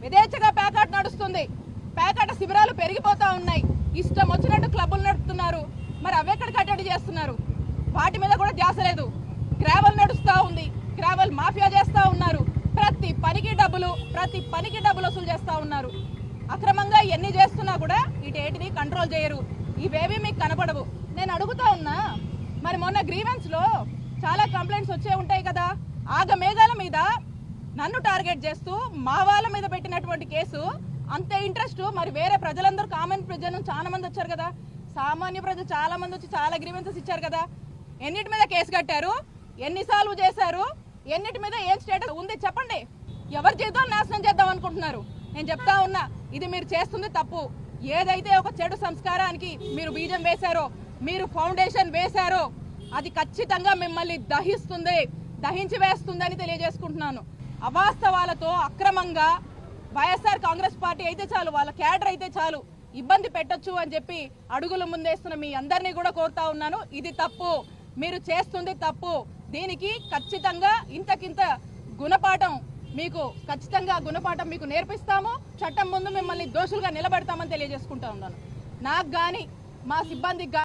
విదేశగా పేకాట నడుస్తుంది. పేకాట శిబిరాలు పెరిగిపోతా ఉన్నాయి. ఇష్టం వచ్చినట్టు క్లబ్బులు నడుపుతున్నారు. మరి అవెక్కడ కట్టడి చేస్తున్నారు? వాటి మీద కూడా ధ్యాస లేదు. గ్రావెల్ నడుస్తూ ఉంది. గ్రావెల్ మాఫియా చేస్తూ ఉన్నారు. ప్రతి పనికి డబ్బులు వసూలు చేస్తూ ఉన్నారు. అక్రమంగా ఎన్ని చేస్తున్నా కూడా వీటేటిని కంట్రోల్ చేయరు. ఇవేవి మీకు కనపడవు. నేను అడుగుతా ఉన్నా, మరి మొన్న గ్రీవెన్స్ లో చాలా కంప్లైంట్స్ వచ్చే ఉంటాయి కదా, ఆగమేఘాల మీద నన్ను టార్గెట్ చేస్తూ మా వాళ్ళ మీద పెట్టినటువంటి కేసు అంతే ఇంట్రెస్ట్ మరి వేరే ప్రజలందరూ కామన్ ప్రజలు చాలా మంది వచ్చారు కదా, సామాన్య ప్రజలు చాలా మంది వచ్చి చాలా గ్రీవెన్సెస్ ఇచ్చారు కదా. ఎన్నిటి మీద కేసు కట్టారు? ఎన్నిసార్లు చేశారు? ఎన్నిటి మీద ఏం స్టేటస్ ఉంది చెప్పండి. ఎవరి జీవితం నాశనం చేద్దాం అనుకుంటున్నారు? నేను చెప్తా ఉన్నా, ఇది మీరు చేస్తుంది తప్పు. ఏదైతే ఒక చెడు సంస్కారానికి మీరు బీజం వేశారో, మీరు ఫౌండేషన్ వేశారో, అది ఖచ్చితంగా మిమ్మల్ని దహించి వేస్తుందని తెలియజేసుకుంటున్నాను. అవాస్తవాలతో అక్రమంగా వైఎస్ఆర్ కాంగ్రెస్ పార్టీ అయితే చాలు, వాళ్ళ క్యాడర్ అయితే చాలు, ఇబ్బంది పెట్టొచ్చు అని చెప్పి అడుగులు ముందేస్తున్న మీ అందరినీ కూడా కోరుతా ఉన్నాను. ఇది తప్పు, మీరు చేస్తుంది తప్పు. దీనికి ఖచ్చితంగా ఇంతకింత గుణపాఠం మీకు నేర్పిస్తాము. చట్టం ముందు మిమ్మల్ని దోషులుగా నిలబెడతామని తెలియజేసుకుంటా ఉన్నాను. నాకు గాని మా సిబ్బందికి